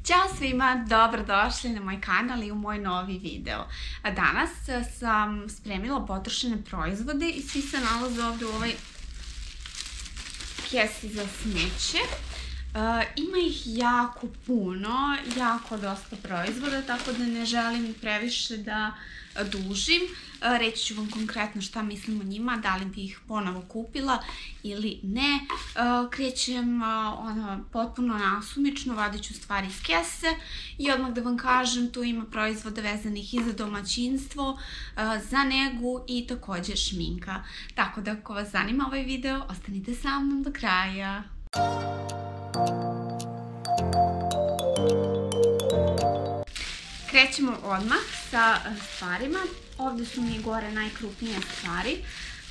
Ćao svima, dobrodošli na moj kanal i u moj novi video. Danas sam spremila potrošene proizvode i svi se nalaze ovdje u ovoj kesi za smeće. Ima ih jako puno, jako dosta proizvoda, tako da ne želim previše da dužim. Reći ću vam konkretno šta mislim o njima, da li bih ih ponovo kupila ili ne. Krećem potpuno nasumično, vadit ću stvari iz kese i odmah da vam kažem, tu ima proizvoda vezanih i za domaćinstvo, za negu i također šminka. Tako da ako vas zanima ovaj video, ostanite sa mnom do kraja. Krećemo odmah sa stvarima. Ovdje su mi gore najkrupnije stvari.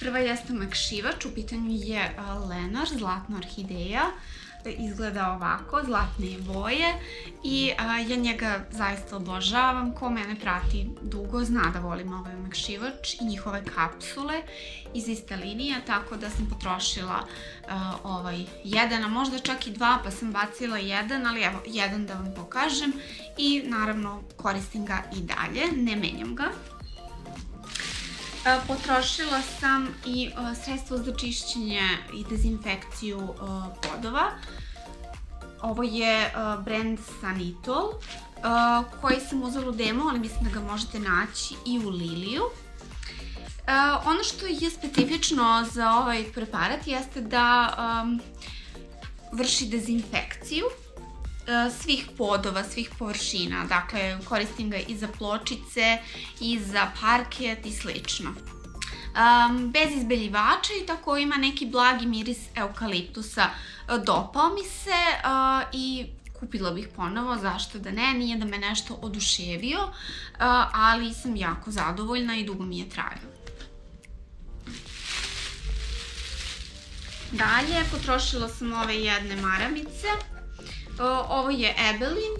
Prva jeste omakšivač, u pitanju je Lenar, zlatna orhideja. Izgleda ovako, zlatne je boje i ja njega zaista obožavam. Ko mene prati dugo zna da volim ovaj omakšivač i njihove kapsule iz iste linije, tako da sam potrošila ovaj jedan, a možda čak i dva, pa sam bacila jedan, ali evo jedan da vam pokažem i naravno koristim ga i dalje, ne menjam ga. Potrošila sam i sredstvo za čišćenje i dezinfekciju podova. Ovo je brand Sanitol koji sam uzela u demo, ali mislim da ga možete naći i u Liliju. Ono što je specifično za ovaj preparat jeste da vrši dezinfekciju svih podova, svih površina. Dakle, koristim ga i za pločice, i za parket i slično. Bez izbeljivača i tako ima neki blagi miris eukaliptusa. Dopao mi se i kupila bih ponovo, zašto da ne, nije da me nešto oduševio, ali sam jako zadovoljna i dugo mi je trajao. Dalje, potrošila sam ove jedne maramice. Ovo je Ebelin,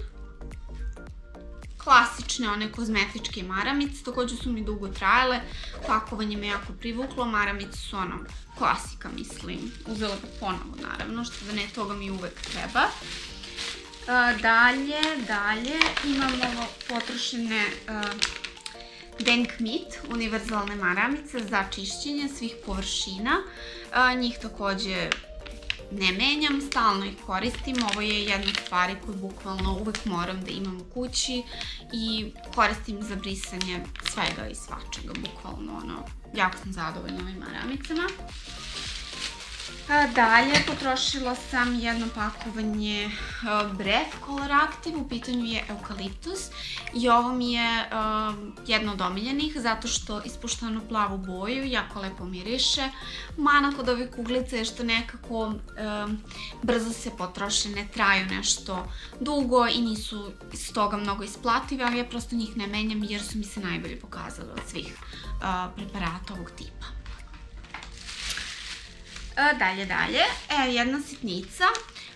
klasične one kozmetičke maramice, također su mi dugo trajale, pakovanje me jako privuklo, maramice su ono klasika, mislim, uzela bih ponovo naravno, što da ne, toga mi uvek treba. Dalje imamo potrošene Denk Meat, univerzalne maramice za čišćenje svih površina, njih također ne menjam, stalno ih koristim. Ovo je jedna stvar koju bukvalno uvek moram da imam u kući i koristim za brisanje svega i svačega, bukvalno ono, jako sam zadovoljna ovim maramicama. Dalje, potrošila sam jedno pakovanje Bref Color Active, u pitanju je eukaliptus i ovo mi je jedno od omiljenih zato što ispušta onu plavu boju, jako lepo miriše. Mana kod ovih kuglica je što nekako brzo se potroše, ne traju nešto dugo i nisu iz toga mnogo isplative, ali ja prosto njih ne menjam jer su mi se najbolje pokazale od svih preparata ovog tipa. Dalje, jedna sitnica,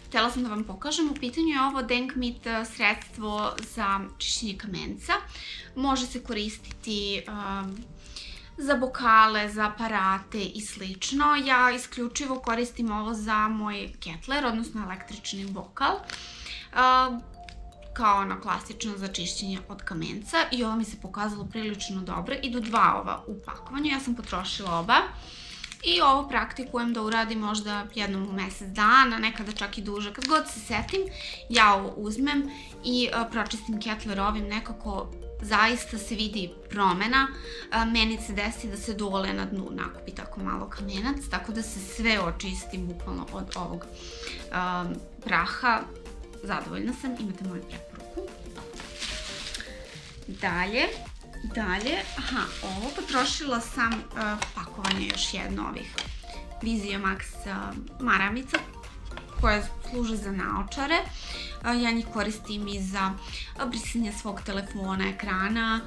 htjela sam da vam pokažem, u pitanju je ovo Denk Meat sredstvo za čišćenje kamenca. Može se koristiti za bokale, za aparate i slično. Ja isključivo koristim ovo za moj ketler, odnosno električni bokal, kao ono klasično za čišćenje od kamenca i ovo mi se pokazalo prilično dobro. Idu dva ova u pakovanju, ja sam potrošila oba. I ovo praktikujem da uradim možda jednom u mjesec dana, nekada čak i duže. Kad god se setim, ja ovo uzmem i pročistim ketler ovim, nekako zaista se vidi promjena. Meni se desi da se dole na dnu nakupi tako malo kamenac, tako da se sve očisti bukvalno od ovog praha. Zadovoljna sam, imate moju preporuku. Dalje, ovo potrošila sam pakovanje još jedno ovih Vizio Max maramica koje služe za naočare. Ja njih koristim i za brisanje svog telefona, ekrana,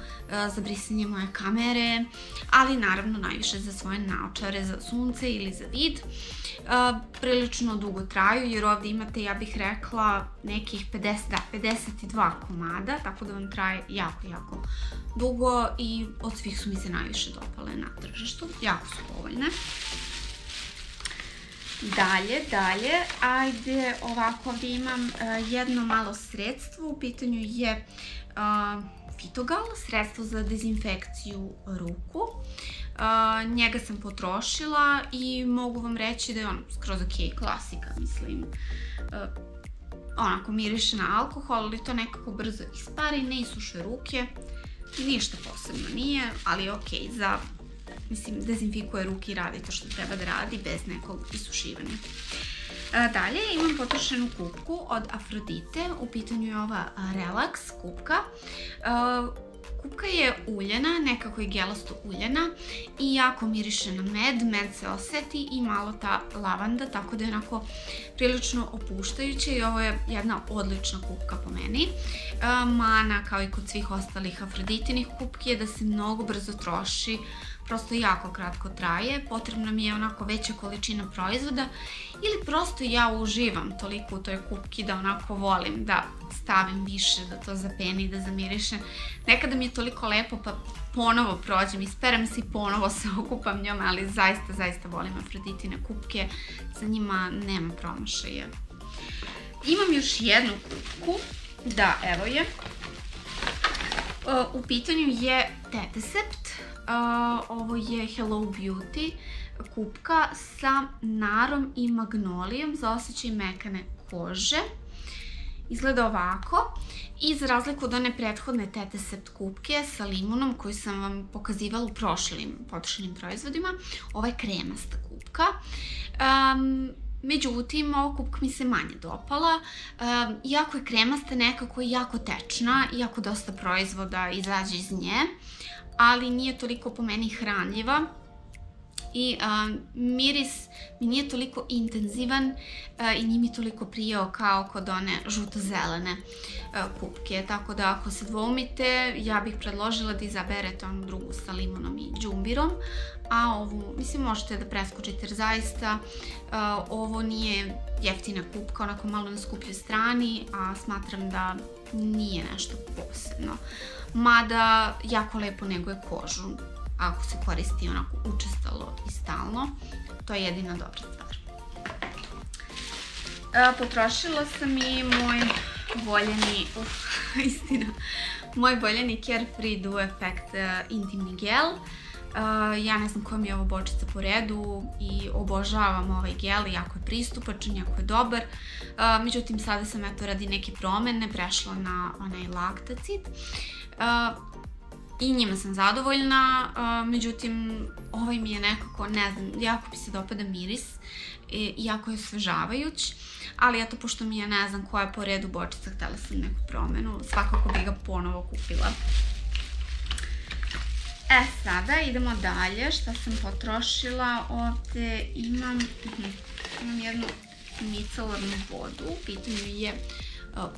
za brisanje moje kamere, ali naravno najviše za svoje naočare, za sunce ili za vid. Prilično dugo traju jer ovdje imate, ja bih rekla, nekih 52 komada, tako da vam traje jako dugo i od svih su mi se najviše dopale na tržištu, jako su povoljne. Dalje, ajde ovako, ovdje imam jedno malo sredstvo, u pitanju je Fitogal, sredstvo za dezinfekciju ruku. Njega sam potrošila i mogu vam reći da je on skroz ok, klasika, mislim. Onako miriše na alkohol, ali to nekako brzo ispari, ne isuše ruke, ništa posebno nije, ali ok, mislim, dezinfikuje ruke i radi to što treba da radi bez nekog isušivanja. Dalje imam potrošenu kupku od Afrodite, u pitanju je ova Relax kupka. Kupka je uljena, nekako je gelasto uljena i jako miriše na med se oseti i malo ta lavanda, tako da je onako prilično opuštajuće i ovo je jedna odlična kupka po meni. Mana, kao i kod svih ostalih Afroditinih kupki, je da se mnogo brzo troši, prosto jako kratko traje, potrebna mi je onako veća količina proizvoda ili prosto ja uživam toliko u toj kupki da onako volim da stavim više, da to zapeni, da zamirišem. Nekada mi je toliko lepo pa ponovo prođem, isperem se i ponovo se okupam njom, ali zaista volim Afroditine kupke, za njima nema promašaja. Imam još jednu kupku, da evo je, u pitanju je Tetasept. Ovo je Hello Beauty kupka sa narom i magnolijom za osjećaj mekane kože. Izgleda ovako i za razliku od one prethodne Tetasept kupke sa limunom koju sam vam pokazivala u prošlim potrošenim proizvodima, ova je kremasta kupka. Međutim, ova kupka mi se manje dopala, iako je kremasta, nekako je jako tečna, iako dosta proizvoda izađe iz nje, ali nije toliko po meni hranljiva i miris mi nije toliko intenzivan i nije mi toliko prijao kao kod one žuto-zelene kupke, tako da ako se dvoumite, ja bih predložila da izaberete onu drugu sa limunom i đumbirom, a ovu, mislim, možete da preskočite jer zaista ovo nije jeftina kupka, onako malo na skupljoj strani, a smatram da nije nešto posebno. Mada jako lepo neguje kožu ako se koristi onako učestalo i stalno. To je jedina dobra stvar. Potrošila sam i moj voljeni, moj voljeni Carefree Duo Effect intimni gel. Ja ne znam koja mi je ovo bočica po redu i obožavam ovaj gel, jako je pristupačan, jako je dobar. Međutim, sada sam eto radi neke promene prešla na onaj Lactacid. I njima sam zadovoljna, međutim ovaj mi je nekako, ne znam, jako mi se dopada miris, jako je osvežavajuć, ali eto, pošto mi je ne znam koja je po redu bočica, htjela sam neku promenu, svakako bi ga ponovo kupila. Sada idemo dalje, šta sam potrošila, ovdje imam jednu micelarnu vodu, u pitanju je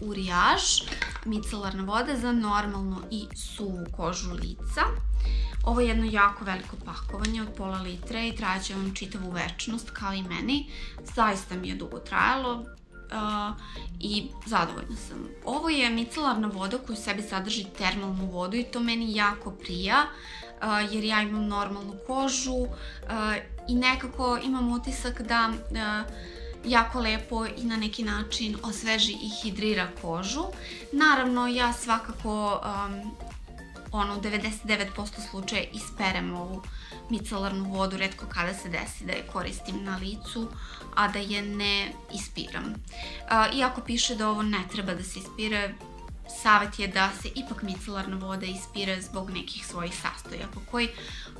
Uriage, micelarna voda za normalnu i suvu kožu lica. Ovo je jedno jako veliko pakovanje od pola litre i trajaće vam čitavu večnost kao i meni. Zaista mi je dugo trajalo i zadovoljna sam. Ovo je micelarna voda koju u sebi sadrži termalnu vodu i to meni jako prija jer ja imam normalnu kožu i nekako imam utisak da jako lepo i na neki način osveži i hidrira kožu. Naravno, ja svakako u 99% slučaja isperem ovu micelarnu vodu, retko kada se desi da je koristim na licu, a da je ne ispiram. Iako piše da ovo ne treba da se ispire, savjet je da se ipak micelarna voda ispire zbog nekih svojih sastojaka koji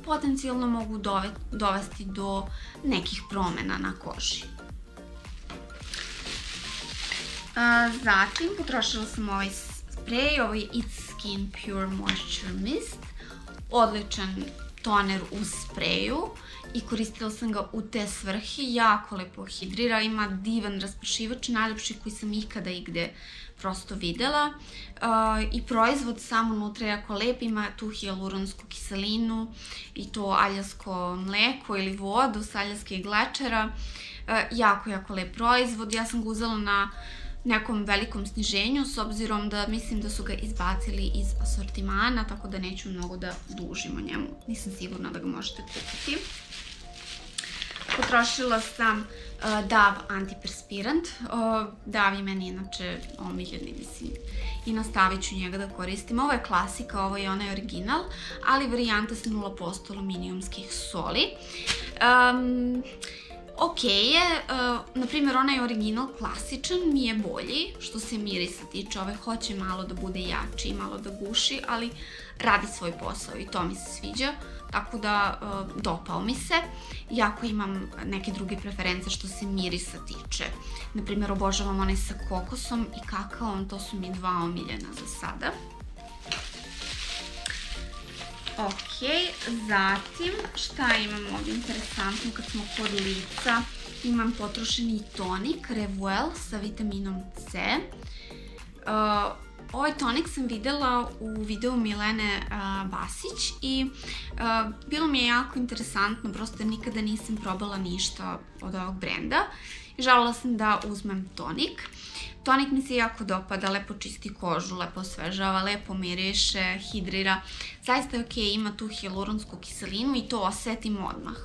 potencijalno mogu dovesti do nekih promena na koži. Zatim potrošila sam ovaj sprej, ovo je It's Skin Pure Moisture Mist, odličan toner u spreju i koristila sam ga u te svrhe, jako lepo hidrira, ima divan raspršivač, najljepši koji sam ikada igde prosto videla i proizvod sam unutra je jako lep, ima tu hijaluronsku kiselinu i to aljasko mleko ili vodu s aljaske glečera, jako lep proizvod, ja sam ga uzela na nekom velikom sniženju s obzirom da mislim da su ga izbacili iz asortimana, tako da neću mnogo da dužim o njemu, nisam sigurna da ga možete kupiti. Potrošila sam Dove antiperspirant. Dove je meni inače omiljeni, mislim, i nastavit ću njega da koristim. Ovo je klasika, ovo je onaj original, ali varijanta sa 0% aluminijumskih soli. Ok je, na primjer onaj original klasičan mi je bolji, što se mirisa tiče, ovaj hoće malo da bude jači i malo da guši, ali radi svoj posao i to mi se sviđa, tako da dopao mi se, iako imam neke druge preference što se mirisa tiče. Na primjer obožavam onaj sa kokosom i kakaom, to su mi dva omiljena za sada. Ok, zatim šta imam ovdje interesantno kad smo kod lica? Imam potrošeni tonik Revuel sa vitaminom C. Ovaj tonik sam videla u videu Milene Basić i bilo mi je jako interesantno, prosto nikada nisam probala ništa od ovog brenda i želela sam da uzmem tonik. Tonik mi se jako dopada, lepo čisti kožu, lepo osvežava, lepo miriše, hidrira. Zaista je ok, ima tu hijaluronsku kiselinu i to osetim odmah.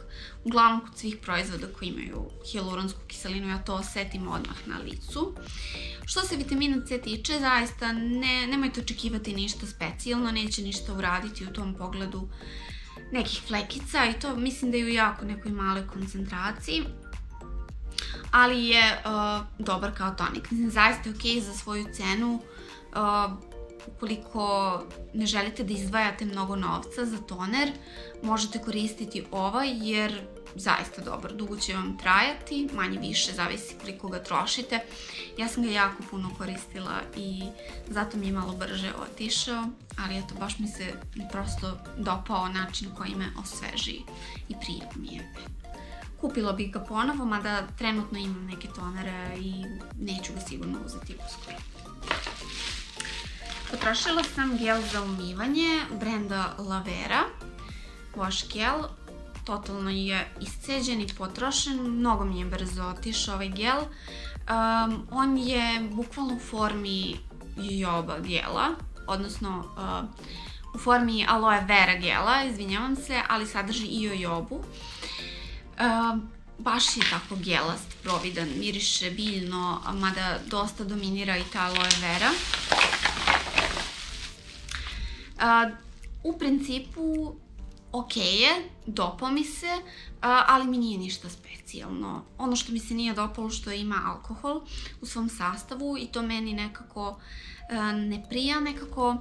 Uglavnom kod svih proizvoda koji imaju hijaluronsku kiselinu ja to osetim odmah na licu. Što se vitamina C tiče, zaista nemojte očekivati ništa specijalno, neće ništa uraditi u tom pogledu nekih flekica i to mislim da je u jako nekoj maloj koncentraciji. Ali je dobar kao tonik. Zaista je ok za svoju cenu. Ukoliko ne želite da izdvajate mnogo novca za toner, možete koristiti ovaj jer zaista dobar. Dugo će vam trajati, manje više, zavisi koliko ga trošite. Ja sam ga jako puno koristila i zato mi je malo brže otišao, ali eto, baš mi se prosto dopao način koji me osveži i prijatno mi je. Kupila bih ga ponovo, mada trenutno imam neke tonere i neću ga sigurno uzeti uskoro. Potrošila sam gel za umivanje brenda Lavera, wash gel. Totalno je isceđen i potrošen, mnogo mi je brzo otišao ovaj gel. On je bukvalno u formi jojoba gela, odnosno u formi aloe vera gela, izvinjavam se, ali sadrži i jojobu. Baš je tako gelast, providan, miriše biljno, mada dosta dominira i ta aloe vera. U principu ok je, dopao mi se, ali mi nije ništa specijalno. Ono što mi se nije dopalo što ima alkohol u svom sastavu i to meni nekako ne prija, nekako,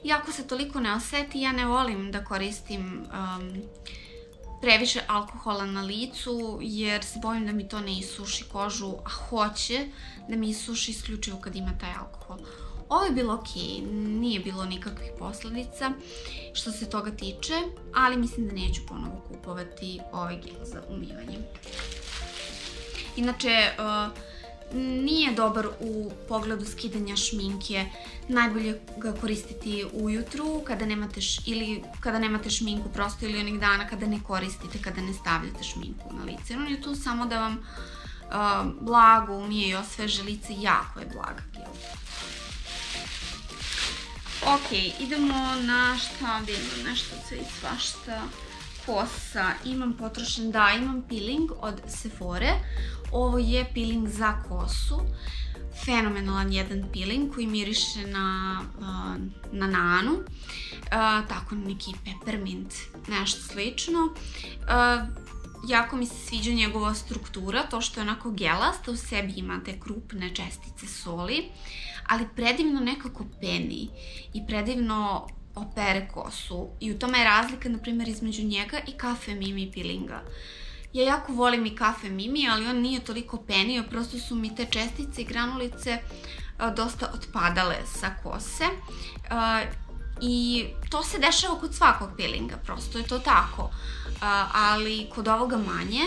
iako se toliko ne oseti, ja ne volim da koristim previše alkohola na licu jer se bojim da mi to ne isuši kožu, a hoće da mi isuši isključivo kad ima taj alkohol. Ovo je bilo ok, nije bilo nikakvih posledica što se toga tiče, ali mislim da neću ponovo kupovati ovaj gel za umivanje. Inače, nije dobar u pogledu skidanja šminke, najbolje ga koristiti ujutru ili kada nemate šminku prosto ili onih dana kada ne koristite, kada ne stavljate šminku na lice. On je tu samo da vam blago umije i osveže lice, jako je blag gel. Ok, idemo na šta ovdje imam nešto sve i svašta. Kosa, imam potrošen, da, imam peeling od Sephore. Ovo je peeling za kosu. Fenomenalan jedan peeling koji miriše na nanu. Tako neki peppermint, nešto slično. Jako mi se sviđa njegova struktura, to što je onako gelasta, u sebi ima te krupne čestice soli, ali predivno nekako peni i predivno opere kosu i u tome je razlika, na primjer, između njega i Cafe Mimi peelinga. Ja jako volim i Cafe Mimi, ali on nije toliko penio, prosto su mi te čestice i granulice dosta otpadale sa kose. I to se dešava kod svakog peelinga, prosto je to tako. Ali kod ovoga manje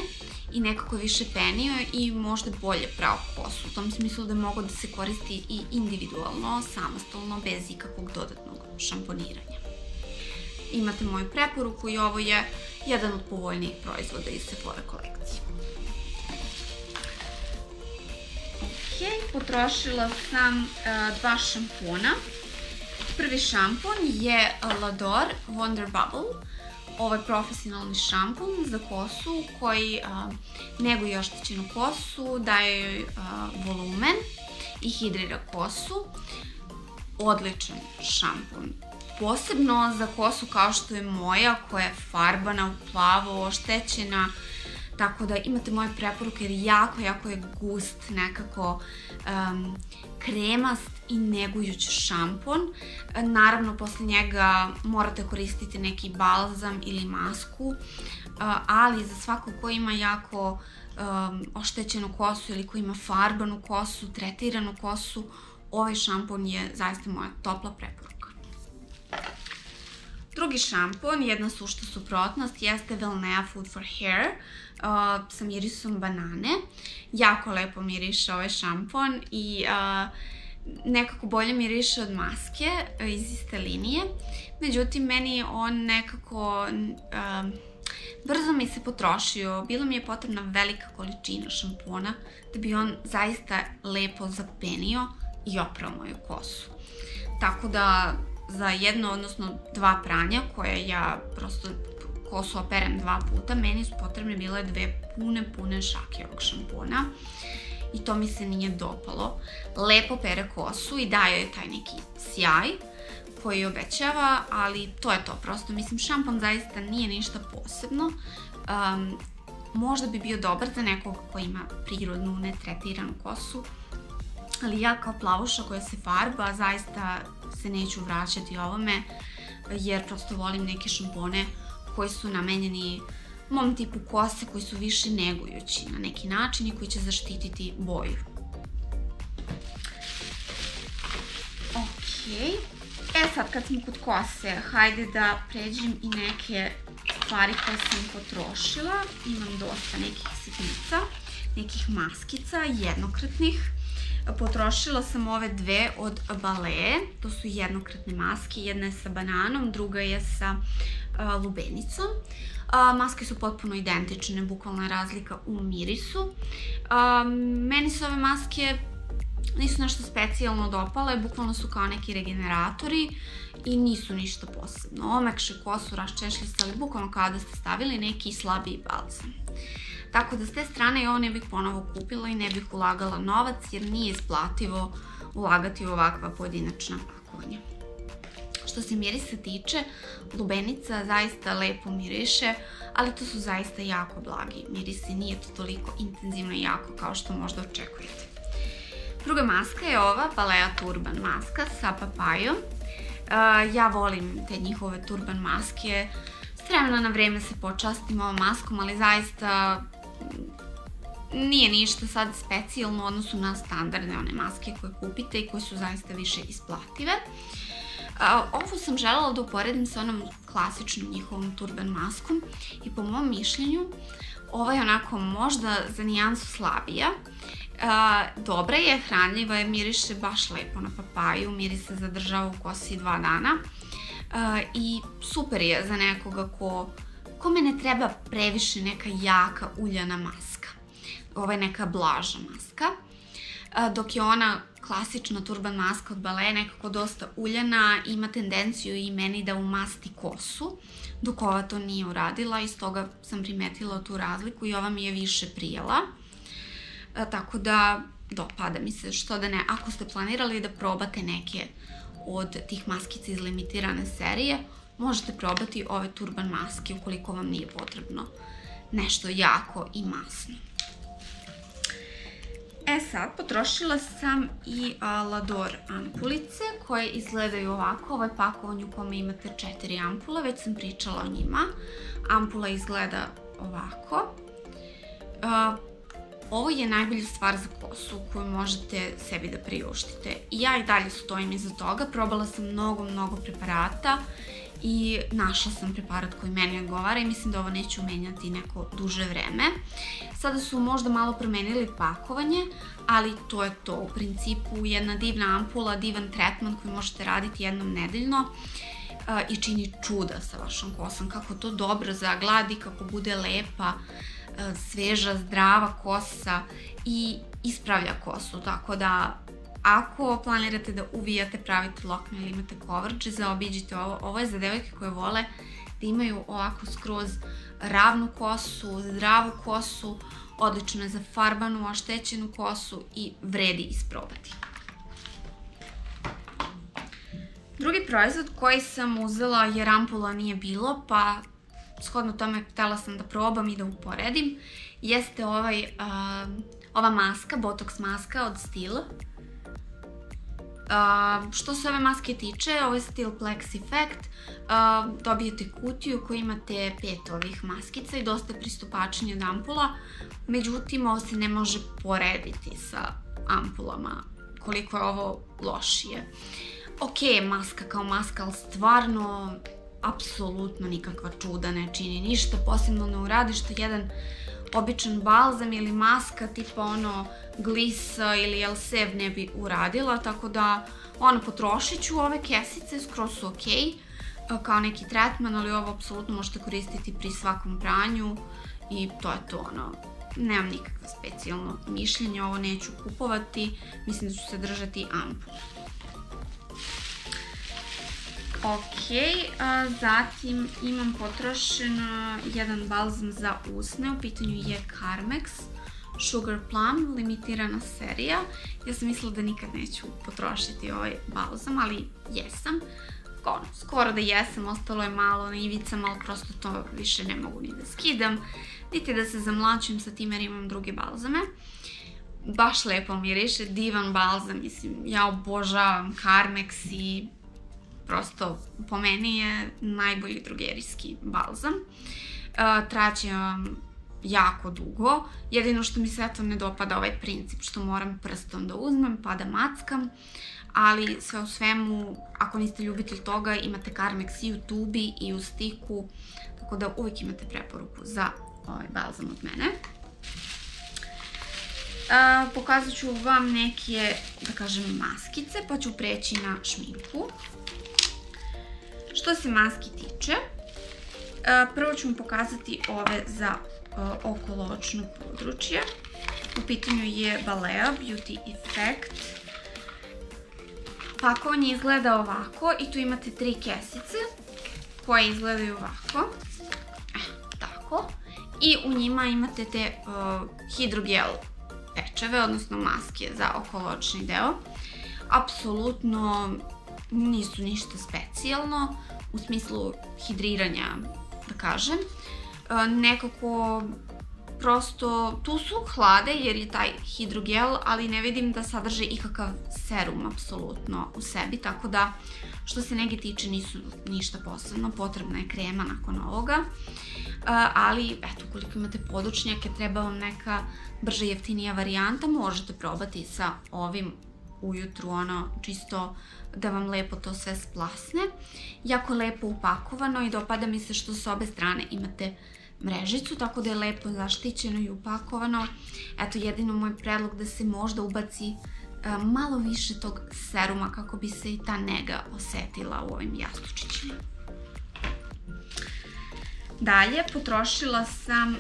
i nekako više penio i možda bolje prao kosu. U tom smislu da mogu da se koristi i individualno, samostalno, bez ikakvog dodatnog šamponiranja. Imate moju preporuku i ovo je jedan od povoljnijih proizvoda iz Sephora kolekcije. Ok, potrošila sam dva šampuna. Prvi šampun je L'Adore Wonder Bubble. Ovo je profesionalni šampon za kosu koji neguje oštećenu kosu, daje joj volumen i hidrira kosu. Odličan šampon. Posebno za kosu kao što je moja, koja je farbana u plavo, oštećena. Tako da imate moje preporuke jer jako je gust, nekako kremast i negujući šampon. Naravno, posle njega morate koristiti neki balzam ili masku, ali za svakog ko ima jako oštećenu kosu ili ko ima farbanu kosu, tretiranu kosu, ovaj šampon je zaista moja topla preporuka. Drugi šampon, jedna sušta suprotnost, jeste Welnea Food for Hair sa mirisom banane. Jako lepo miriše ovaj šampon i nekako bolje miriše od maske iz iste linije. Međutim, meni on nekako brzo mi se potrošio. Bila mi je potrebna velika količina šampona da bi on zaista lepo zapenio i oprao moju kosu. Tako da za jedno, odnosno 2 pranja koje ja prosto kosu operem 2 puta, meni su potrebne bile 2 pune šake ovog šampona i to mi se nije dopalo. Lepo pere kosu i daje joj taj neki sjaj koji obećava, ali to je to. Prosto, mislim, šampon zaista nije ništa posebno. Možda bi bio dobar za nekog ko ima prirodnu, netretiranu kosu, ali ja kao plavuša koja se farba zaista se neću vraćati ovome jer prosto volim neke šampone koji su namenjeni mom tipu kose, koji su više negujući na neki način i koji će zaštititi boju. Ok, sad kad smo kod kose, hajde da pređem i neke stvari koje sam potrošila. Imam dosta nekih sitnica, nekih maskica, jednokratnih. Potrošila sam ove 2 od Balea, to su jednokratne maske, jedna je sa bananom, druga je sa lubenicom. Maske su potpuno identične, bukvalna razlika u mirisu. Meni se ove maske nisu nešto specijalno dopale, bukvalno su kao neki regeneratori i nisu ništa posebno. Omekše kosu, raščešljiste, ali bukvalno kao da ste stavili neki slabiji balzam. Tako da s te strane ovo ne bih ponovo kupila i ne bih ulagala novac jer nije isplativo ulagati u ovakva pojedinačna pakovanja. Što se mirisa tiče, lubenica zaista lepo miriše, ali to su zaista jako blagi mirisi, nije to toliko intenzivno i jako kao što možda očekujete. Druga maska je ova Balea Turban maska sa papajom. Ja volim te njihove turban maske. S vremena na vreme se počastim ovom maskom, ali zaista nije ništa sad specijalno u odnosu na standardne one maske koje kupite i koje su zaista više isplative. Ovu sam želela da uporedim sa onom klasičnom njihovom turban maskom i po mom mišljenju ova je onako možda za nijansu slabija. Dobra je, hranljiva je, miriše baš lepo na papaju, miris se zadržava u kosi 2 dana i super je za nekoga kome ne treba previše neka jaka uljana maska. Ovo je neka blaža maska, dok je ona klasična turban maska od Balea nekako dosta uljana, ima tendenciju i meni da umasti kosu, dok ova to nije uradila i stoga sam primetila tu razliku i ova mi je više prijela. Tako da dopada mi se, što da ne, ako ste planirali da probate neke od tih maskica iz limitirane serije, možete probati ove turban maske ukoliko vam nije potrebno nešto jako i masno. Sad, potrošila sam i Lador ampulice koje izgledaju ovako. Ovo je pakovanje u kome imate 4 ampule, već sam pričala o njima. Ampula izgleda ovako. Ovo je najbolja stvar za kosu koju možete sebi da priuštite. I ja i dalje stojim iza toga. Probala sam mnogo preparata i našla sam preparat koji meni odgovara i mislim da ovo neću menjati neko duže vreme. Sada su možda malo promenili pakovanje, ali to je to. U principu jedna divna ampula, divan tretman koji možete raditi jednom nedeljno i čini čuda sa vašom kosom. Kako to dobro zagladi, kako bude lepa, sveža, zdrava kosa i ispravlja kosu. Tako da ako planirate da uvijate, pravite lokne ili imate kovrđe, zaobiđite ovo. Ovo je za devojke koje vole da imaju ovako skroz ravnu kosu, zdravu kosu, odlično je za farbanu, oštećenu kosu i vredi isprobati. Drugi proizvod koji sam uzela jer ampula nije bilo, pa shodno tome htjela sam da probam i da uporedim, jeste ova maska, botox maska od Stila. Što se ove maske tiče, ovo je Stil Plex Effect, dobijete kutiju koju imate 5 ovih maskica i dosta je pristupačnije od ampula, međutim ovo se ne može porediti sa ampulama koliko je ovo lošije. Ok, maska kao maska, ali stvarno apsolutno nikakva čuda ne čini ništa, posebno ne uradi što jedan običan balzam ili maska tipa ono Glisa ili Elsev ne bi uradila, tako da potrošit ću ove kesice, skroz su ok kao neki tretman, ali ovo apsolutno možete koristiti pri svakom pranju i to je to. Nemam nikakvo specijalno mišljenje, ovo neću kupovati, mislim da ću se držati ampule. Ok, zatim imam potrošen jedan balzam za usne, u pitanju je Carmex Sugar Plum, limitirana serija. Ja sam mislila da nikad neću potrošiti ovaj balzam, ali jesam. Skoro da jesam, ostalo je malo na ivicama, ali prosto to više ne mogu ni da skidam, niti da se zamlačim sa tim jer imam druge balzame. Baš lepo miriše, divan balzam, mislim, ja obožavam Carmex i prosto po meni je najbolji drugerijski balzam. Traće vam jako dugo, jedino što mi se eto ne dopada ovaj princip što moram prstom da uzmem pa da mackam, ali sve u svemu, ako niste ljubitelj toga, imate Carmex i u tubi i u stiku, tako da uvijek imate preporuku za ovaj balzam od mene. Pokazat ću vam neke, da kažem, maskice, pa ću preći na šminku. Što se maski tiče, prvo ću vam pokazati ove za okoločno područje. U pitanju je Balea Beauty Effect. Pakovanje izgleda ovako i tu imate 3 kesice koje izgledaju ovako. Tako. I u njima imate te hidrogel pečeve, odnosno maske za okoločni deo. Apsolutno nisu ništa specijalno u smislu hidriranja, da kažem. Nekako prosto tu su hlade jer je taj hidrogel, ali ne vidim da sadrže ikakav serum apsolutno u sebi, tako da što se nege tiče nisu ništa posebno, potrebna je krema nakon ovoga, ali eto, ukoliko imate podočnjake, treba vam neka brža jeftinija varijanta, možete probati sa ovim ujutru, čisto da vam lepo to sve splasne. Jako lepo upakovano i dopada mi se što s obe strane imate mrežicu, tako da je lepo zaštićeno i upakovano. Eto, jedino moj predlog da se možda ubaci malo više tog seruma kako bi se i ta nega osetila u ovim jastučićima. Dalje, potrošila sam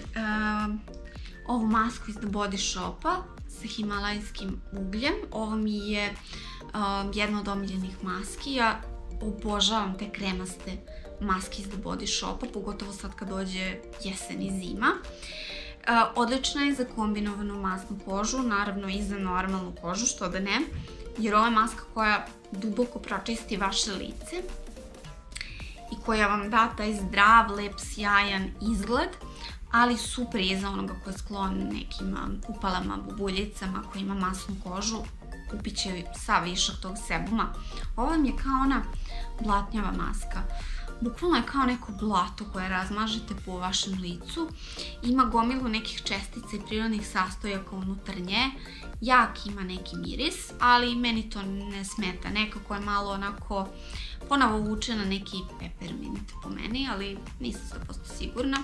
ovu masku iz The Body Shopa sa himalajskim ugljem. Ovo mi je jedna od omiljenih maski. Ja obožavam te kremaste maske iz The Body Shopa, pogotovo sad kad dođe jesen i zima. Odlična je za kombinovanu masnu kožu, naravno i za normalnu kožu, što da ne, jer ovo je maska koja duboko pročisti vaše lice i koja vam da taj zdrav, lep, sjajan izgled, ali super je za onoga ko je sklon nekim upalama, bubuljicama, koji ima masnu kožu, kupit će sav višak tog sebuma. Ovo vam je kao ona blatnjava maska. Bukvalno je kao neko blato koje razmažete po vašem licu. Ima gomilu nekih čestica i prirodnih sastojaka unutar nje. Jak ima neki miris, ali meni to ne smeta. Nekako je malo onako ponovo vuče na neki peppermint po meni, ali nisam 100% sigurna.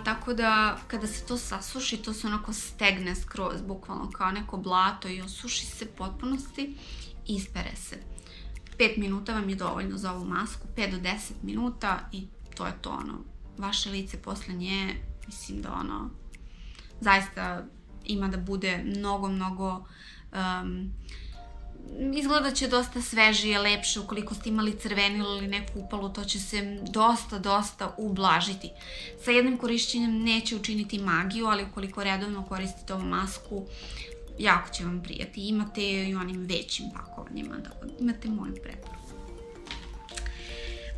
Tako da kada se to sasuši, to se onako stegne skroz, bukvalno kao neko blato i osuši se potpunosti i ispere se. 5 minuta vam je dovoljno za ovu masku, 5 do 10 minuta i to je to, vaše lice posle nje, mislim da zaista ima da bude mnogo izgledat će dosta svežije, lepše. Ukoliko ste imali crvenilo ili neku upalu, to će se dosta ublažiti. Sa jednim korišćenjem neće učiniti magiju, ali ukoliko redovno koristite ovu masku, jako će vam prijati. Imate i onim većim pakovanjima, tako da imate moju preporuku.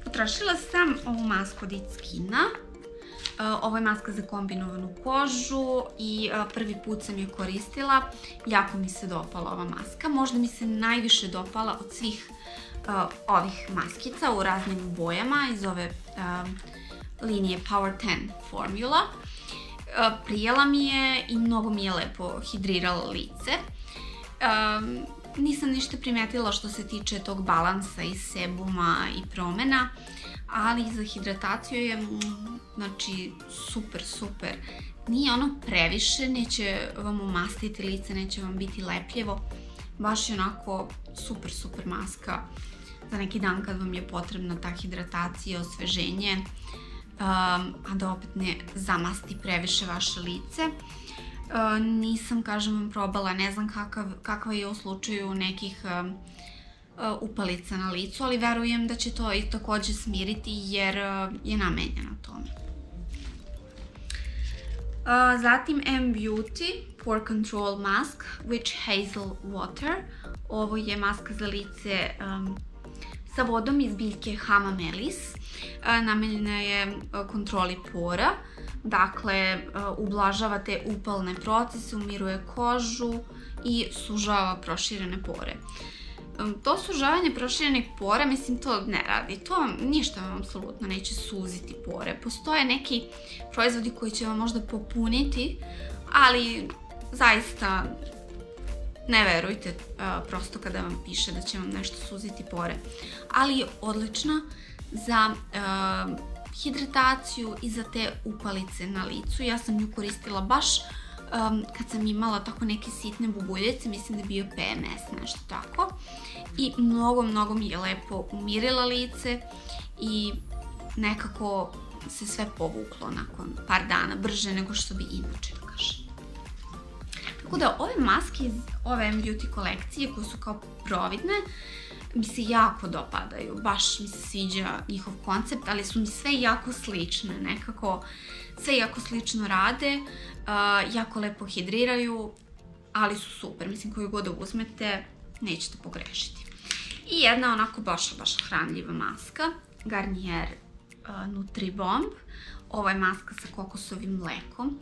Potrošila sam ovu masku od It Skina. Ovo je maska za kombinovanu kožu i prvi put sam je koristila. Jako mi se dopala ova maska. Možda mi se najviše dopala od svih ovih maskica u raznim bojama iz ove linije Power 10 Formula. Prijela mi je i mnogo mi je lepo hidrirala lice. Nisam ništa primetila što se tiče tog balansa i sebuma i promena, ali za hidrataciju je znači super. Nije ono previše, neće vam umastiti lice, neće vam biti lepljivo. Baš je onako super maska za neki dan kad vam je potrebna ta hidratacija, osveženje, a da opet ne zamasti previše vaše lice. Nisam, kažem vam, probala, ne znam kakva je u slučaju nekih upalica na licu, ali verujem da će to i također smiriti jer je namenjena tome. Zatim M-Beauty Pore Control Mask Witch Hazel Water. Ovo je maska za lice sa vodom iz biljke Hamamelis. Namenjena je kontroli pora. Dakle, ublažava te upalne procese, umiruje kožu i sužava proširene pore. To sužavanje proširenih pora, mislim, to ne radi. To ništa vam apsolutno neće suziti pore. Postoje neki proizvodi koji će vam možda popuniti, ali zaista ne verujte prosto kada vam piše da će vam nešto suziti pore. Ali je odlična za hidrataciju i za te upalice na licu. Ja sam nju koristila baš kad sam imala tako neke sitne bubuljice, mislim da je bio PMS, nešto tako. I mnogo mi je lepo umirila lice i nekako se sve povuklo nakon par dana, brže nego što bi inače, da kažem. Tako da ove maske iz ove M-Beauty kolekcije koje su kao providne mi se jako dopadaju, baš mi se sviđa njihov koncept, ali su mi sve jako slične, nekako sve jako slično rade, jako lepo hidriraju, ali su super, mislim koju god da uzmete nećete pogrešiti. I jedna onako baš hranljiva maska, Garnier Nutribomb, ovo je maska sa kokosovim mlekom,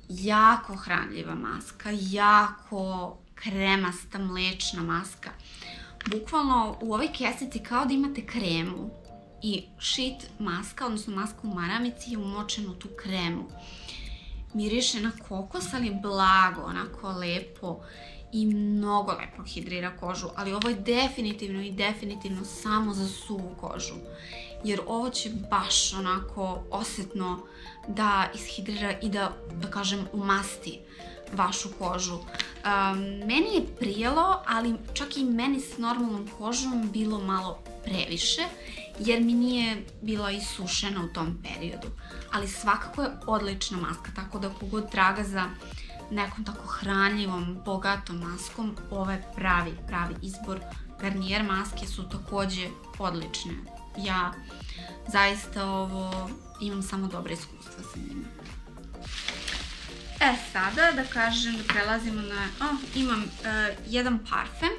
jako hranljiva maska, jako kremasta mlečna maska. Bukvalno u ovoj kesici kao da imate kremu i sheet maska, odnosno maska u maramici je umočena u tu kremu. Miriše na kokos, ali blago, onako lepo i mnogo lepo hidrira kožu, ali ovo je definitivno samo za suvu kožu, jer ovo će baš onako osjetno da ishidrira i da kažem, umasti vašu kožu. Meni je prijelo, ali čak i meni s normalnom kožom bilo malo previše, jer mi nije bila isušena u tom periodu. Ali svakako je odlična maska, tako da kogod traga za nekom tako hranljivom, bogatom maskom, ovo je pravi izbor. Garnier maske su također odlične. Ja zaista imam samo dobre iskustva sa njima. Sada da kažem da prelazimo na... imam jedan parfem.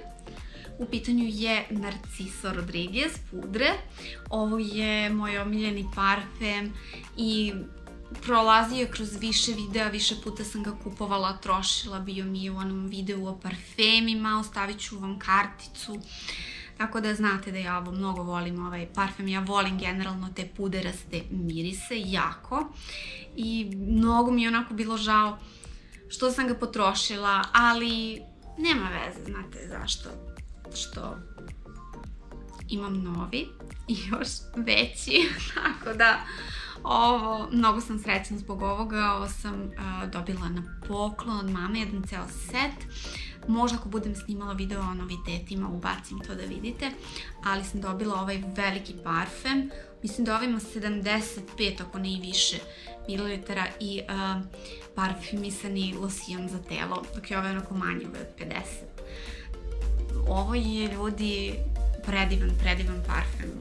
U pitanju je Narciso Rodriguez pudre. Ovo je moj omiljeni parfem i prolazio je kroz više videa, više puta sam ga kupovala, trošila, bio mi je u onom videu o parfemima, ostavit ću vam karticu. Tako da znate da ja mnogo volim ovaj parfem, ja volim generalno te puderaste mirise, jako. I mnogo mi je onako bilo žao što sam ga potrošila, ali nema veze, znate zašto? Što imam novi i još veći, tako da mnogo sam srećna zbog ovoga, ovo sam dobila na poklon od mame, jedan ceo set. Možda ako budem snimala video o novitetima, ubacim to da vidite, ali sam dobila ovaj veliki parfem, mislim da ovaj ima 75, ako ne i više, mililitara i parfumisani losijon za telo, dok je ovaj onako manji, ovaj od 50. Ovo je, ljudi, predivan parfem.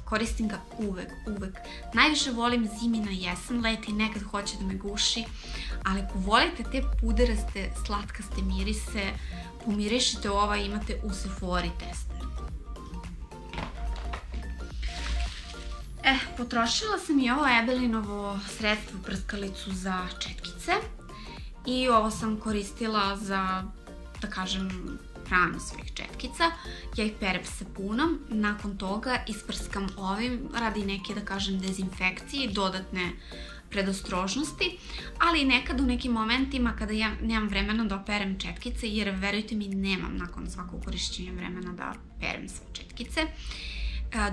Koristim ga uvek. Najviše volim zimi na jesen, leti nekad hoće da me guši, ali ako volite te puderaste, slatkaste mirise, pomirišite ovaj, imate u Sephori tester. Potrošila sam i ovo Ebelinovo sredstvo prskalicu za četkice i ovo sam koristila za, da kažem, pranje svojih četkica. Ja ih perem sapunom, nakon toga isprskam ovim radi neke, da kažem, dezinfekcije i dodatne predostrožnosti, ali nekad u nekim momentima kada ja nemam vremena da operem četkice, jer verujte mi, nemam nakon svakog korišćenja vremena da perem sve četkice,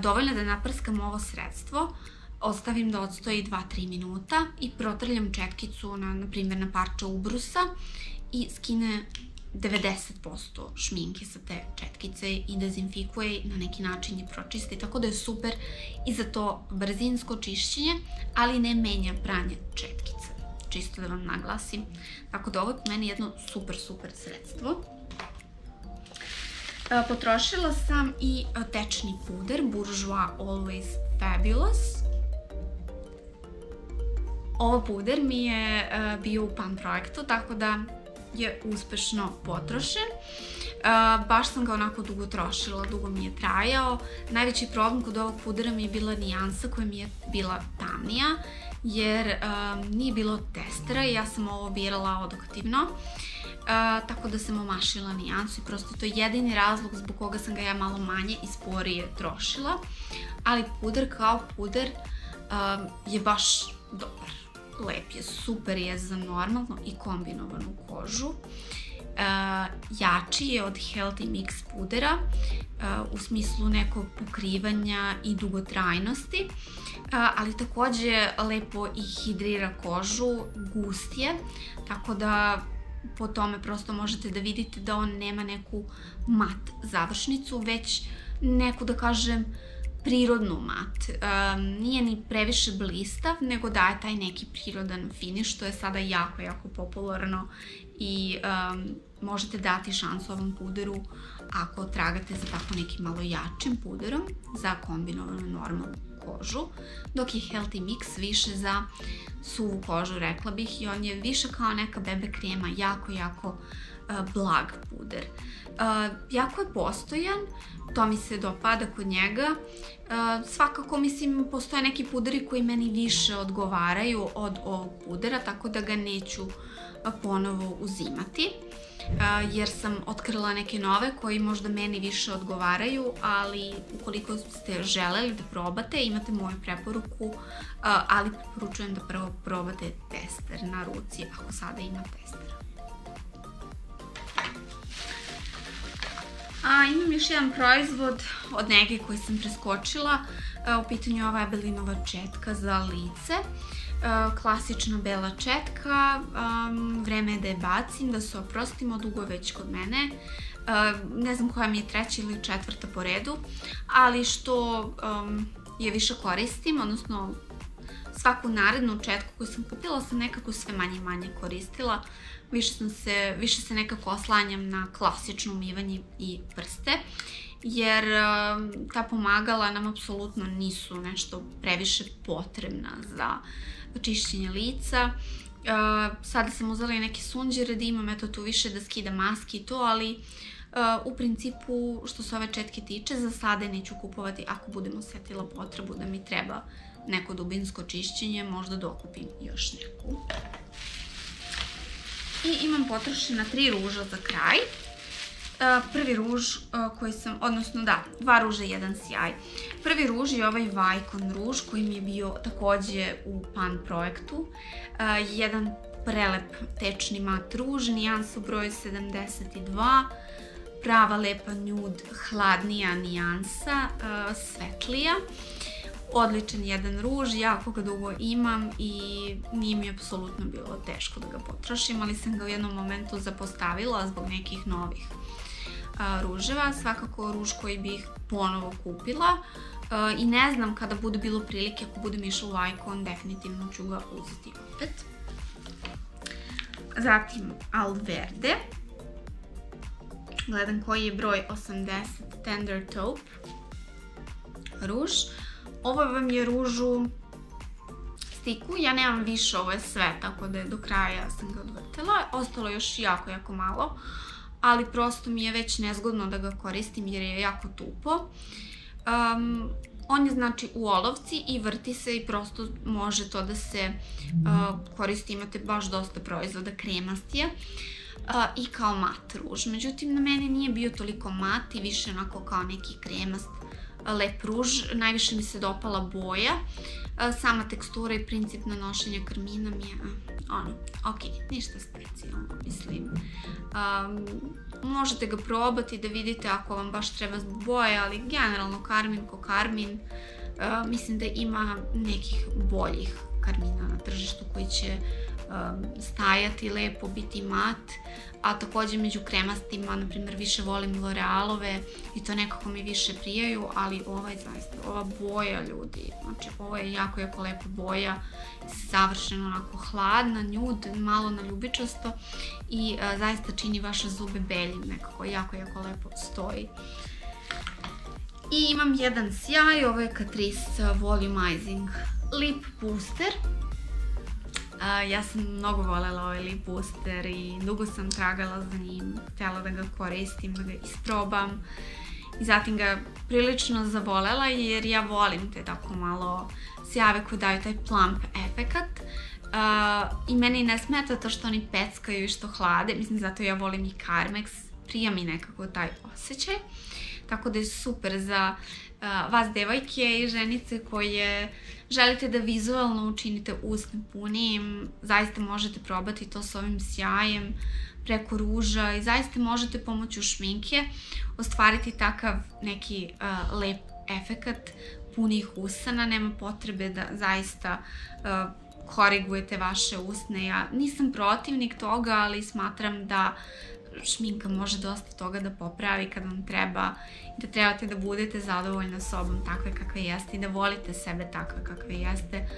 dovoljno da naprskam ovo sredstvo, ostavim da odstoji 2-3 minuta i protrljam četkicu na primjer na parče ubrusa i skine 90% šminke sa te četkice i dezinfikuje i na neki način je pročisti, tako da je super i za to brzinsko čišćenje, ali ne menja pranje četkice, čisto da vam naglasim. Tako da ovo je po meni jedno super sredstvo. Potrošila sam i tečni puder Bourjois Always Fabulous. Ovo puder mi je bio u pan projektu, tako da je uspešno potrošen. Baš sam ga onako dugo trošila, dugo mi je trajao. Najveći problem kod ovog pudera mi je bila nijansa koja mi je bila tamnija, jer nije bilo testera i ja sam ovo birala odokativno. Tako da sam omašila nijansu i prosto to je jedini razlog zbog koga sam ga ja malo manje i sporije trošila. Ali puder kao puder je baš dobar. Lep je, super je za normalnu i kombinovanu kožu. Jači je od Healthy Mix pudera u smislu nekog pokrivanja i dugotrajnosti, ali takođe lepo i hidrira kožu, gust je, tako da po tome prosto možete da vidite da on nema neku mat završnicu, već neku, da kažem, prirodnu mat. Nije ni previše blistav, nego daje taj neki prirodan finiš, što je sada jako popularno i možete dati šansu ovom puderu ako tragate za tako nekim malo jačim puderom za kombinovanu normalnu kožu, dok je Healthy Mix više za suvu kožu, rekla bih, i on je više kao neka bebe krema, jako blag puder. Jako je postojan, to mi se dopada kod njega. Svakako, mislim, postoje neki puderi koji meni više odgovaraju od ovog pudera, tako da ga neću ponovo uzimati, jer sam otkrila neke nove koji možda meni više odgovaraju, ali ukoliko ste želeli da probate, imate moju preporuku, ali preporučujem da prvo probate tester na ruci, ako sada ima testera. Imam još jedan proizvod od nege koji sam preskočila, u pitanju je ova Ebelinova četka za lice. Klasična bela četka, vreme je da je bacim, da se oprostim, dugo već kod mene. Ne znam koja mi je treća ili četvrta po redu, ali što je više koristim, odnosno svaku narednu četku koju sam kupila sam nekako sve manje koristila. Više se nekako oslanjam na klasično umivanje i prste, jer ta pomagala nam apsolutno nisu nešto previše potrebna za čišćenje lica. Sada sam uzela i neke sunđere da imam, eto tu više da skida maske i to, ali u principu što se ove četke tiče za sada neću kupovati. Ako budem osetila potrebu da mi treba neko dubinsko čišćenje, možda dokupim još neku. I imam potrošena 3 ruža za kraj. Prvi ruž koji sam, odnosno da, 2 ruža i 1 sjaj. Prvi ruž je ovaj Vicon ruž koji mi je bio takođe u pan projektu. Jedan prelep tečni mat ruž, nijansu broj 72. Prava lepa nude, hladnija nijansa, svetlija. Odličan jedan ruž, jako ga dugo imam i nije mi apsolutno bilo teško da ga potrošim, ali sam ga u jednom momentu zapostavila zbog nekih novih ruževa. Svakako ruž koji bih ponovo kupila i ne znam kada bude bilo prilike, ako budem išla u Vicon, definitivno ću ga uzeti opet. Zatim Alverde. Gledam koji je broj 80 Tender Taupe ruž. Ovo vam je ruž u stiku, ja nemam više, ovo je sve, tako da je do kraja sam ga odvrtela. Ostalo još jako malo, ali prosto mi je već nezgodno da ga koristim jer je jako tupo. On je znači u olovci i vrti se i prosto može to da se koristi, imate baš dosta proizvoda, kremast je i kao mat ruž. Međutim, na meni nije bio toliko mat i više onako kao neki kremast lep ruž. Najviše mi se dopala boja, sama tekstura i princip nanošenja karmina mi je ok, ništa specijalno, mislim. Možete ga probati da vidite ako vam baš treba zbog boje, ali generalno karmin ko karmin, mislim da ima nekih boljih karmina na tržištu koji će stajati lepo, biti mat, a takođe među kremastima, na primjer, više volim L'Orealove i to nekako mi više prijaju, ali zaista, ova boja, ljudi, znači ovo je jako lepa boja, savršeno onako hladna, nude, malo naljubičasto i zaista čini vaše zube beljim, nekako jako lepo stoji. I imam jedan sjaj, ovo je Catrice Volumizing Lip Booster. Ja sam mnogo voljela ovaj lip booster i dugo sam tragala za njim, htjela da ga koristim, da ga isprobam i zatim ga prilično zavolela jer ja volim te tako malo sjajeve koji daju taj plump efekat i meni ne smeta to što oni peckaju i što hlade, mislim zato ja volim i Carmex, prija mi nekako taj osjećaj, tako da je super za vas devojke i ženice koje želite da vizualno učinite usne punijim, zaista možete probati to s ovim sjajem preko ruža i zaista možete pomoću šminke ostvariti takav neki lep efekat punih usana, nema potrebe da zaista korigujete vaše usne. Ja nisam protivnik toga, ali smatram da šminka može dosta toga da popravi kad vam treba i da trebate da budete zadovoljna sobom takve kakve jeste i da volite sebe takve kakve jeste,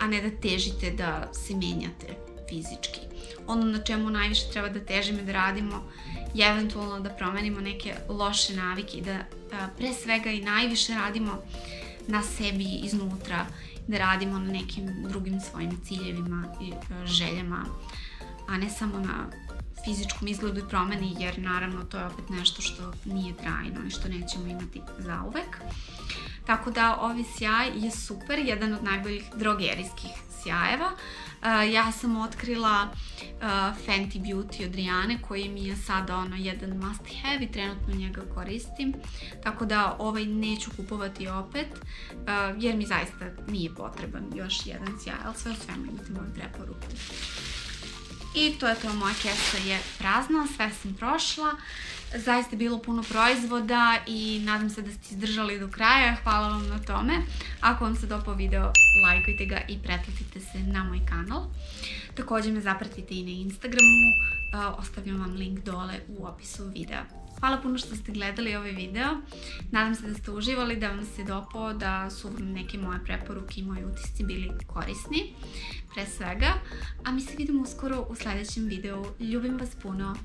a ne da težite da se menjate fizički. Ono na čemu najviše treba da težimo da radimo je eventualno da promenimo neke loše navike i da pre svega i najviše radimo na sebi iznutra, da radimo na nekim drugim svojim ciljevima i željama, a ne samo na fizičkom izgledu i promeni, jer naravno to je opet nešto što nije trajno i što nećemo imati zauvek. Tako da ovaj sjaj je super, jedan od najboljih drogerijskih sjajeva. Ja sam otkrila Fenty Beauty od Rihanne koji mi je sada jedan must have i trenutno njega koristim. Tako da ovaj neću kupovati opet jer mi zaista nije potreban još jedan sjaj, ali sve u svemu imate moje preporuke. I to je to, moja kesa je prazna, sve sam prošla. Zaista je bilo puno proizvoda i nadam se da ste izdržali do kraja, hvala vam na tome. Ako vam se dopao video, lajkujte ga i pretplatite se na moj kanal. Također me zapratite i na Instagramu, ostavljam vam link dole u opisu videa. Hvala puno što ste gledali ovaj video, nadam se da ste uživali, da vam se dopao, da su vam neke moje preporuke i moji utisci bili korisni, pre svega. A mi se vidimo uskoro u sljedećem videu, ljubim vas puno!